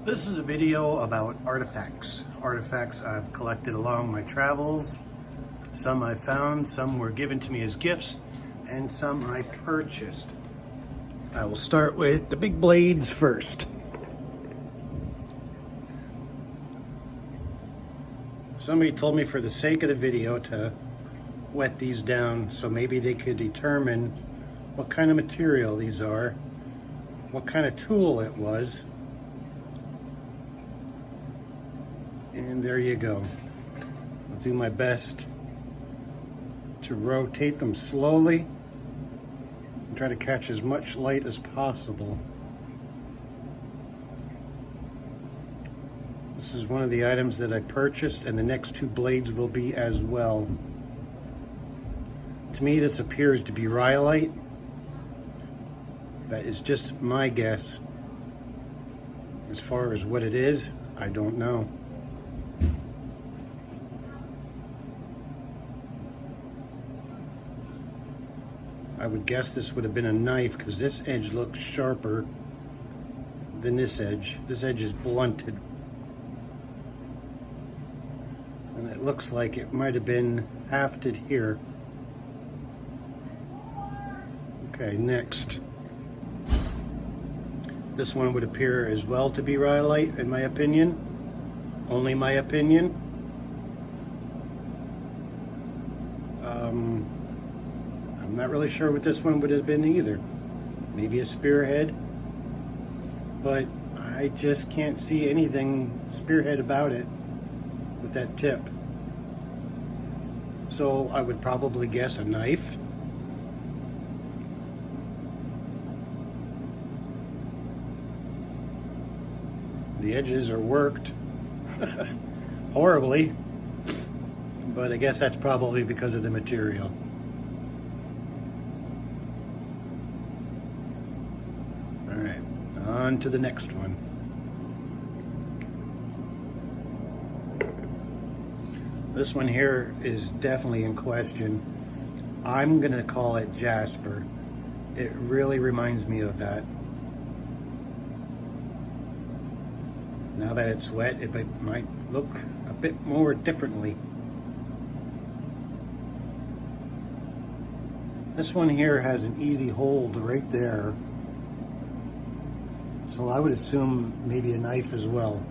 This is a video about artifacts. Artifacts I've collected along my travels. Some I found, some were given to me as gifts, and some I purchased. I will start with the big blades first. Somebody told me for the sake of the video to wet these down so maybe they could determine what kind of material these are, what kind of tool it was. And there you go. I'll do my best to rotate them slowly and try to catch as much light as possible. This is one of the items that I purchased, and the next two blades will be as well. To me, this appears to be rhyolite. That is just my guess. As far as what it is, I don't know. I would guess this would have been a knife because this edge looks sharper than this edge. This edge is blunted. And it looks like it might have been hafted here. Okay, next. This one would appear as well to be rhyolite, in my opinion. Only my opinion. I'm not really sure what this one would have been either. Maybe a spearhead, but I just can't see anything spearhead about it with that tip. So I would probably guess a knife. The edges are worked horribly, but I guess that's probably because of the material. All right, on to the next one. This one here is definitely in question. I'm gonna call it jasper. It really reminds me of that. Now that it's wet, it might look a bit more differently. This one here has an easy hold right there. So I would assume maybe a knife as well.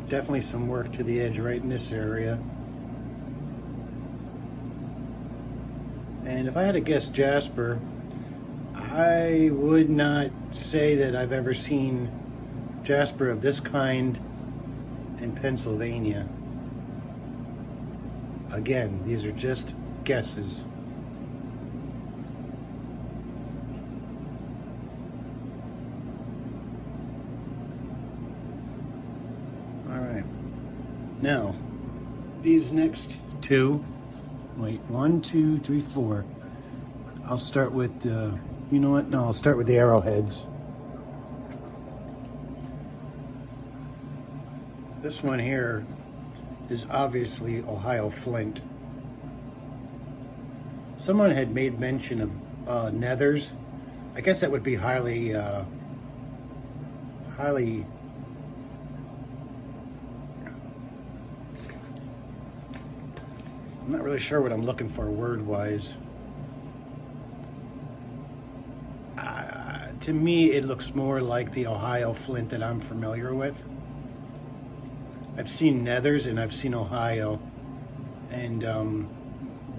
Definitely some work to the edge right in this area. And if I had to guess jasper, I would not say that I've ever seen jasper of this kind in Pennsylvania. Again, these are just guesses. All right. Now, these next two, wait, 1, 2, 3, 4. I'll start with the, you know what? No, I'll start with the arrowheads. This one here is obviously Ohio flint. Someone had made mention of nethers. I guess that would be highly I'm not really sure what I'm looking for word-wise. To me, it looks more like the Ohio flint that I'm familiar with. I've seen nethers and I've seen Ohio, and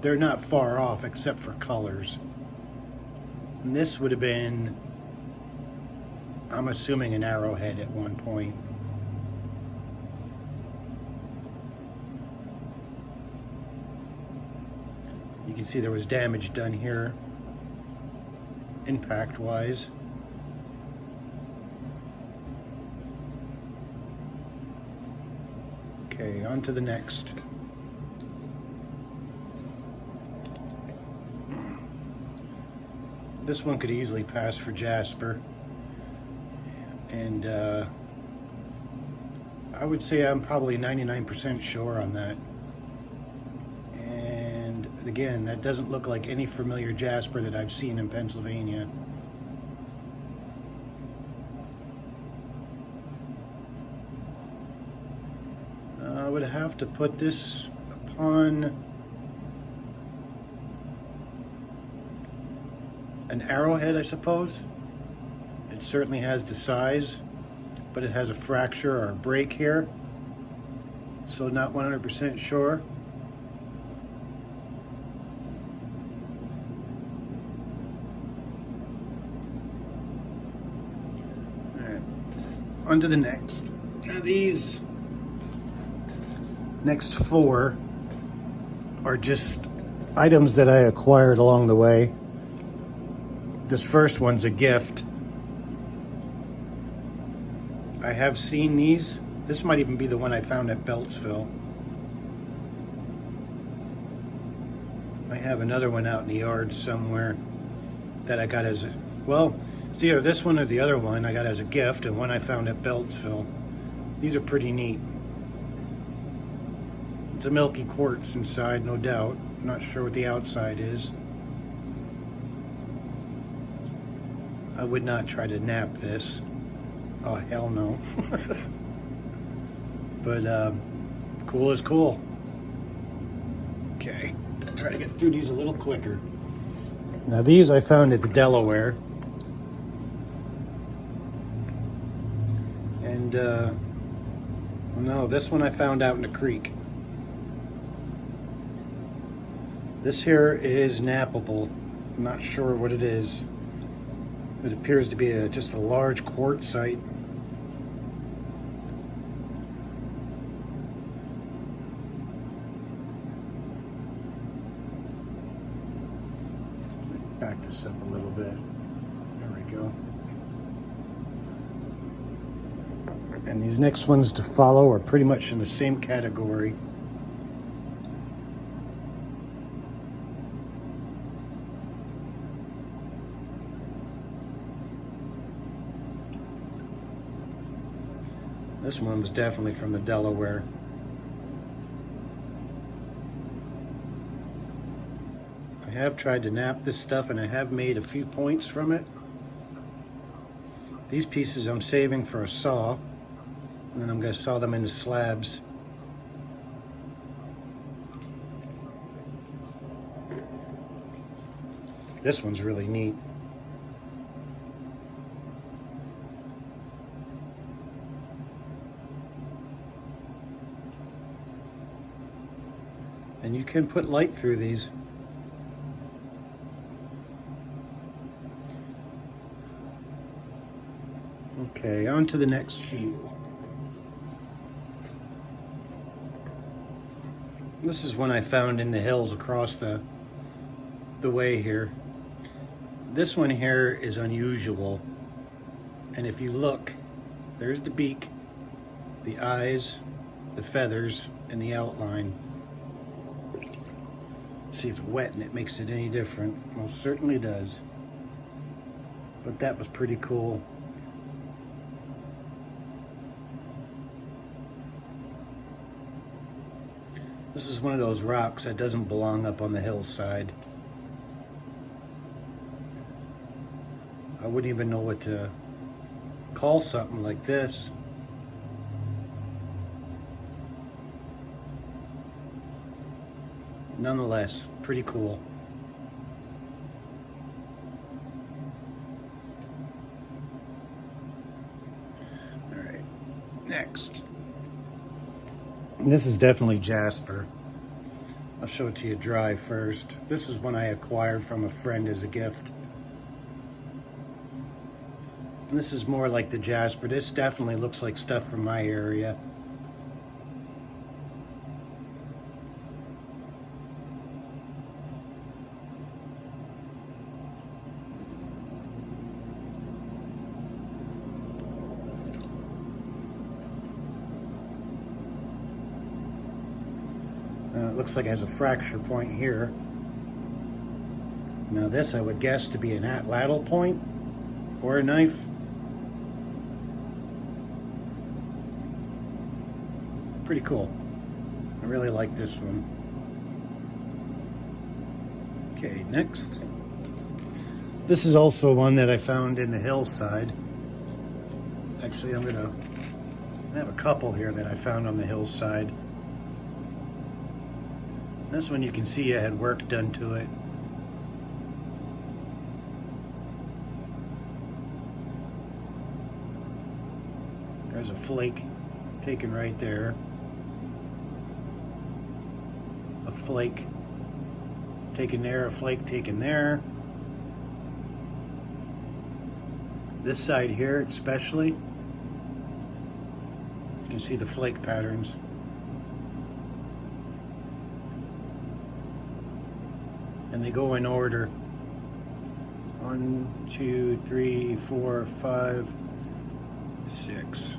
they're not far off except for colors. And this would have been, I'm assuming, an arrowhead at one point. You can see there was damage done here, impact-wise. Okay, on to the next. This one could easily pass for jasper. And I would say I'm probably 99% sure on that. And again, that doesn't look like any familiar jasper that I've seen in Pennsylvania. I would have to put this upon an arrowhead, I suppose. It certainly has the size, but it has a fracture or a break here, so not 100% sure. Alright, on to the next. Now these next 4 are just items that I acquired along the way. This first one's a gift. I have seen these. This might even be the one I found at Beltsville. I have another one out in the yard somewhere that I got as a, well, it's either this one or the other one I got as a gift, and one I found at Beltsville. These are pretty neat. It's a milky quartz inside, no doubt. I'm not sure what the outside is. I would not try to nap this. Oh, hell no. But cool is cool. Okay, try to get through these a little quicker. Now these I found at the Delaware. And no, this one I found out in the creek. This here is nappable. I'm not sure what it is. It appears to be just a large quartzite. Back this up a little bit. There we go. And these next ones to follow are pretty much in the same category. This one was definitely from the Delaware. I have tried to nap this stuff and I have made a few points from it. These pieces I'm saving for a saw, and then I'm going to saw them into slabs. This one's really neat. And you can put light through these. Okay, on to the next few. This is one I found in the hills across the way here. This one here is unusual. And if you look, there's the beak, the eyes, the feathers, and the outline. See if it's wet and it makes it any different. Most certainly does. But that was pretty cool. This is one of those rocks that doesn't belong up on the hillside. I wouldn't even know what to call something like this. Nonetheless, pretty cool. All right, next. And this is definitely jasper. I'll show it to you dry first. This is one I acquired from a friend as a gift. And this is more like the jasper. This definitely looks like stuff from my area. It looks like it has a fracture point here. Now this I would guess to be an atlatl point or a knife. Pretty cool. I really like this one. Okay, next. This is also one that I found in the hillside. Actually, I have a couple here that I found on the hillside. This one you can see it had work done to it. There's a flake taken right there. A flake taken there, a flake taken there. This side here especially, you can see the flake patterns. And they go in order. 1, 2, 3, 4, 5, 6.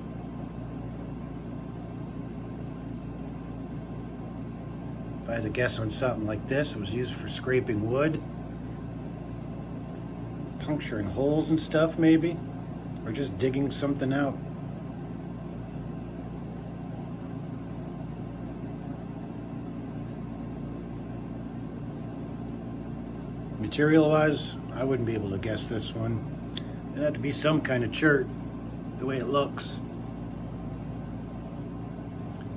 If I had to guess on something like this, it was used for scraping wood, puncturing holes and stuff maybe, or just digging something out. Material-wise, I wouldn't be able to guess this one. It'd have to be some kind of chert, the way it looks.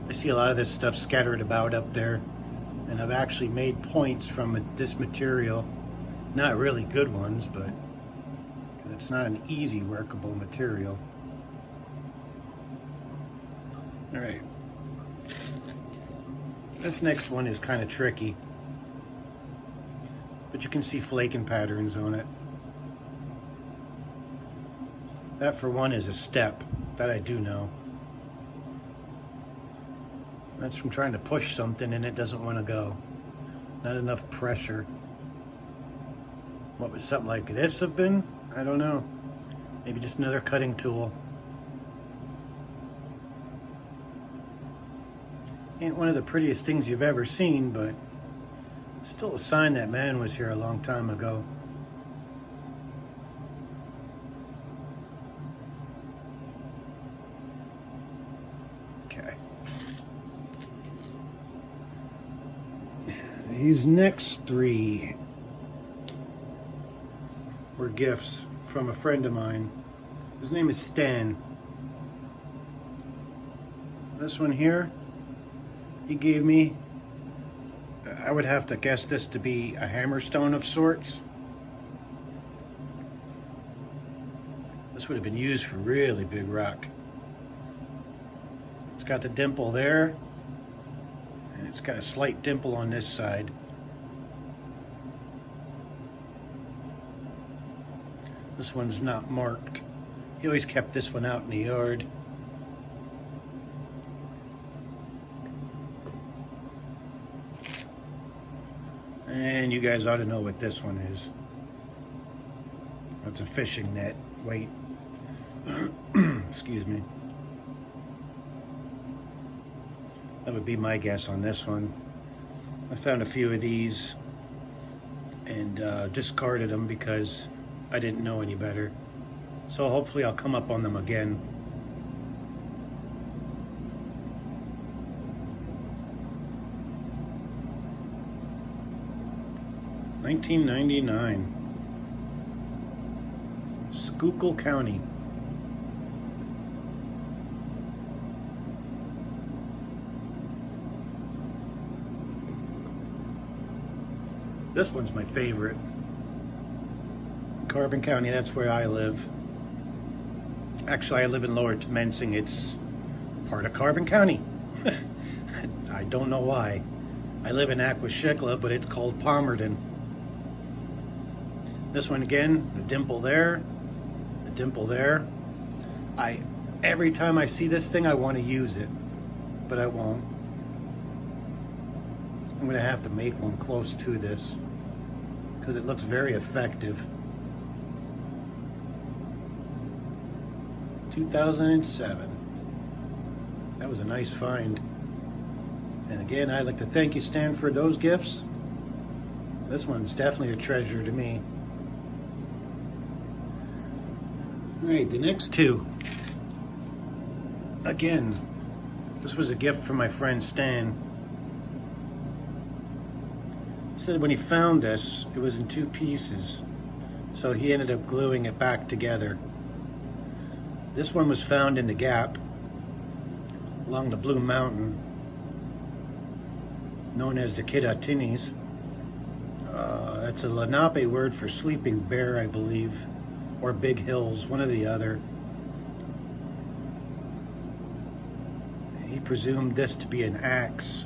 I see a lot of this stuff scattered about up there, and I've actually made points from this material. Not really good ones, but it's not an easy workable material. All right. This next one is kind of tricky, but you can see flaking patterns on it. That for one is a step, that I do know. That's from trying to push something and it doesn't want to go. Not enough pressure. What would something like this have been? I don't know. Maybe just another cutting tool. Ain't one of the prettiest things you've ever seen, but still a sign that man was here a long time ago. Okay. These next three were gifts from a friend of mine. His name is Stan. This one here, he gave me, I would have to guess this to be a hammerstone of sorts. This would have been used for really big rock. It's got the dimple there, and it's got a slight dimple on this side. This one's not marked. He always kept this one out in the yard. And you guys ought to know what this one is. That's a fishing net. Wait. Excuse me. That would be my guess on this one. I found a few of these and discarded them because I didn't know any better. So hopefully I'll come up on them again. $19.99. Schuylkill County. This one's my favorite. Carbon County, that's where I live. Actually, I live in Lower Temensing. It's part of Carbon County. I don't know why. I live in Aquashikla, but it's called Palmerton. This one again, the dimple there, the dimple there. Every time I see this thing, I want to use it, but I won't. I'm gonna have to make one close to this because it looks very effective. 2007. That was a nice find. And again, I'd like to thank you, Stan, for those gifts. This one's definitely a treasure to me. All right, the next two. Again, this was a gift from my friend Stan. He said when he found this, it was in two pieces. So he ended up gluing it back together. This one was found in the Gap along the Blue Mountain. known as the Kittatinnies. That's a Lenape word for sleeping bear, I believe, or big hills, one or the other. He presumed this to be an axe.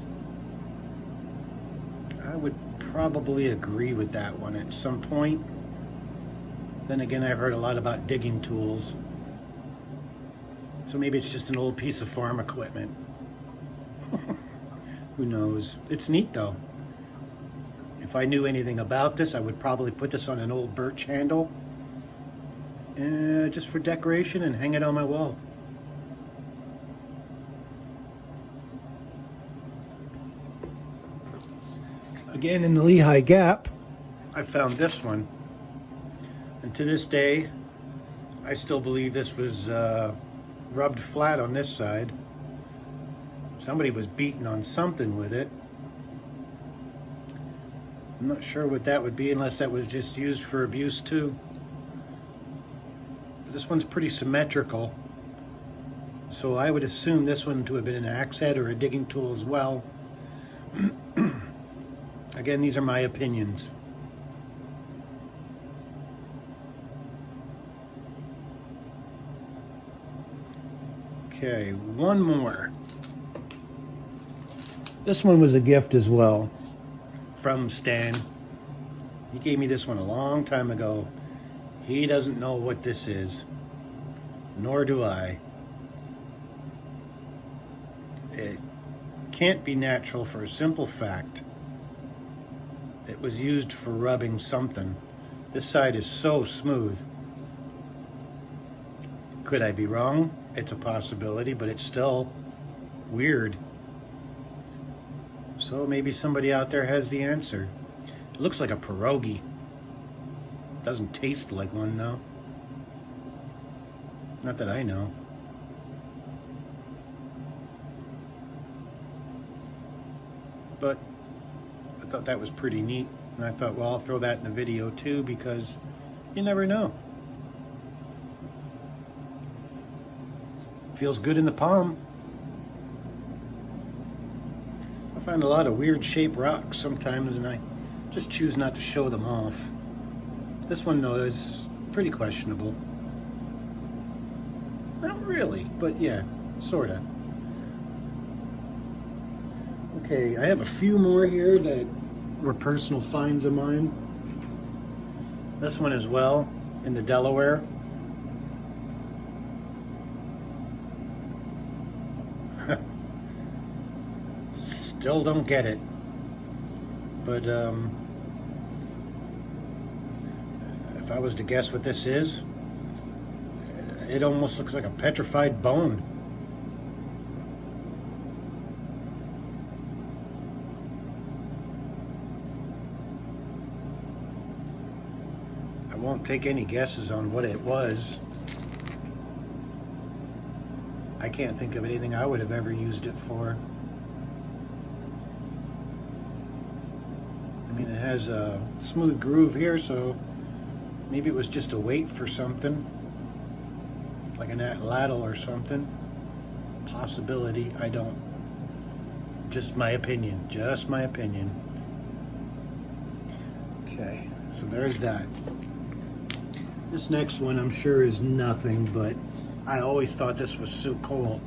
I would probably agree with that one at some point. Then again, I've heard a lot about digging tools. So maybe it's just an old piece of farm equipment. Who knows? It's neat though. If I knew anything about this, I would probably put this on an old birch handle, just for decoration, and hang it on my wall. Again, in the Lehigh Gap, I found this one. And to this day, I still believe this was rubbed flat on this side. Somebody was beaten on something with it. I'm not sure what that would be, unless that was just used for abuse too. But this one's pretty symmetrical, so I would assume this one to have been an axe head or a digging tool as well. Again, these are my opinions. Okay, one more. This one was a gift as well from Stan. He gave me this one a long time ago. He doesn't know what this is, nor do I. It can't be natural for a simple fact. It was used for rubbing something. This side is so smooth. Could I be wrong? It's a possibility, but it's still weird. So maybe somebody out there has the answer. It looks like a pierogi. Doesn't taste like one though. Not that I know. But I thought that was pretty neat. And I thought, well, I'll throw that in the video too, because you never know. Feels good in the palm. I find a lot of weird shaped rocks sometimes, and I just choose not to show them off. This one, though, is pretty questionable. Not really, but yeah, sorta. Okay, I have a few more here that were personal finds of mine. This one as well, in the Delaware. Still don't get it, but if I was to guess what this is, it almost looks like a petrified bone. I won't take any guesses on what it was. I can't think of anything I would have ever used it for. I mean, it has a smooth groove here, so maybe it was just a weight for something, like a ladle or something. Possibility, I don't. Just my opinion, just my opinion. Okay, so there's that. This next one I'm sure is nothing, but I always thought this was so cool.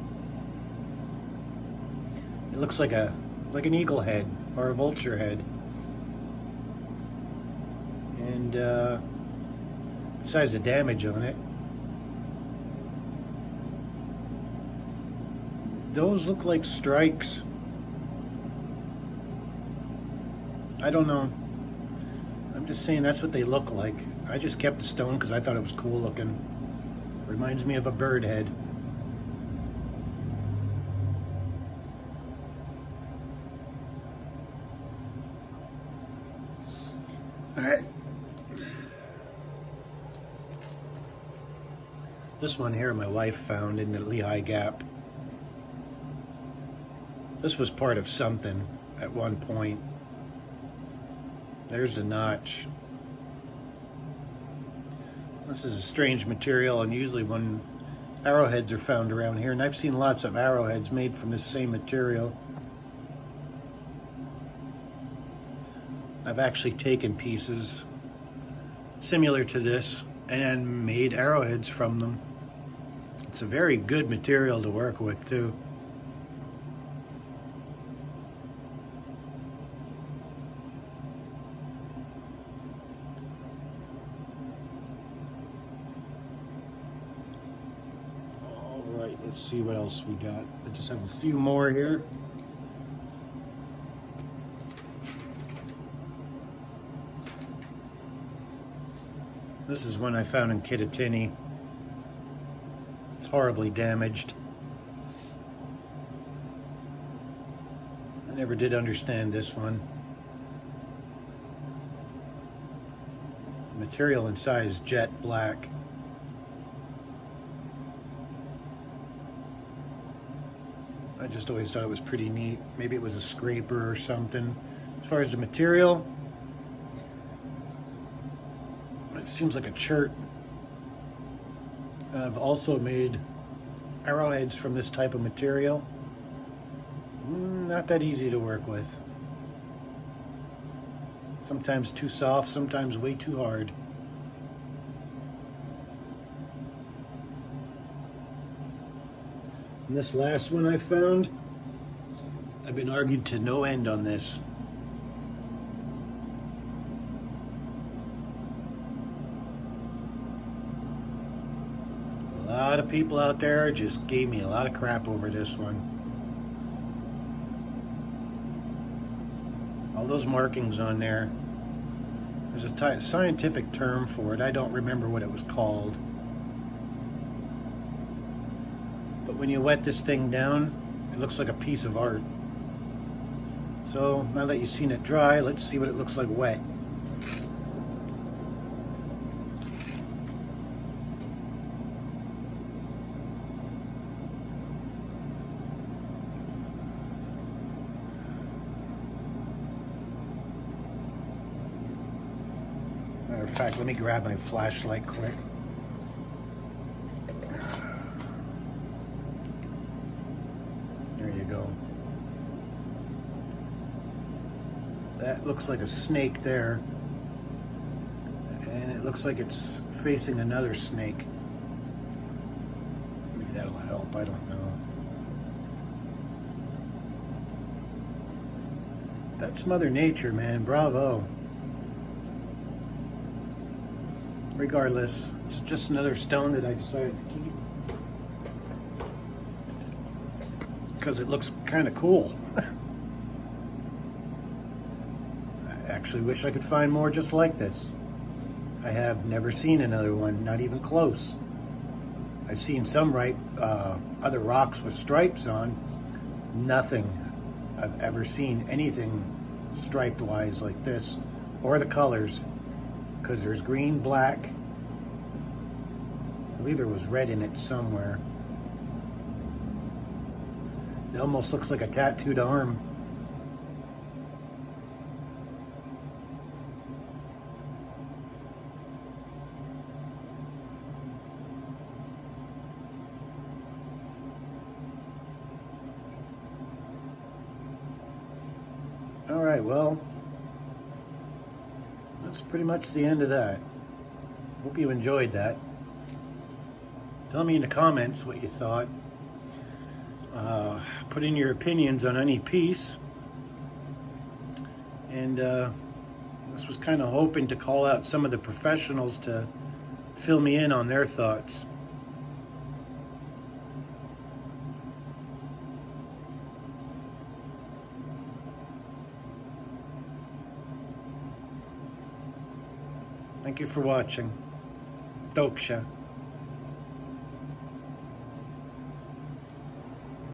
It looks like an eagle head or a vulture head. And besides the damage on it, those look like strikes. I don't know. I'm just saying that's what they look like. I just kept the stone because I thought it was cool looking. Reminds me of a bird head. All right. This one here my wife found in the Lehigh Gap. This was part of something at one point. There's a notch. This is a strange material, and usually when arrowheads are found around here, and I've seen lots of arrowheads made from this same material. I've actually taken pieces similar to this and made arrowheads from them. It's a very good material to work with too. All right, let's see what else we got. I just have a few more here. This is one I found in Kittatinny. It's horribly damaged. I never did understand this one. The material inside is jet black. I just always thought it was pretty neat. Maybe it was a scraper or something. As far as the material, it seems like a chert. I've also made arrowheads from this type of material. Not that easy to work with. Sometimes too soft, sometimes way too hard. And this last one I found, I've been argued to no end on this. A lot of people out there just gave me a lot of crap over this one. All those markings on there. There's a scientific term for it. I don't remember what it was called. But when you wet this thing down, it looks like a piece of art. So now that you've seen it dry, let's see what it looks like wet. Matter of fact, let me grab my flashlight quick. There you go. That looks like a snake there. And it looks like it's facing another snake. Maybe that'll help, I don't know. That's Mother Nature, man. Bravo. Regardless, it's just another stone that I decided to keep because it looks kind of cool. I actually wish I could find more just like this. I have never seen another one, not even close. I've seen some other rocks with stripes on. Nothing I've ever seen anything striped wise like this, or the colors. Because there's green, black. I believe there was red in it somewhere. It almost looks like a tattooed arm. All right, well, that's pretty much the end of that. Hope you enjoyed that. Tell me in the comments what you thought. Put in your opinions on any piece. And this was kind of hoping to call out some of the professionals to fill me in on their thoughts. Thank you for watching. Doksha.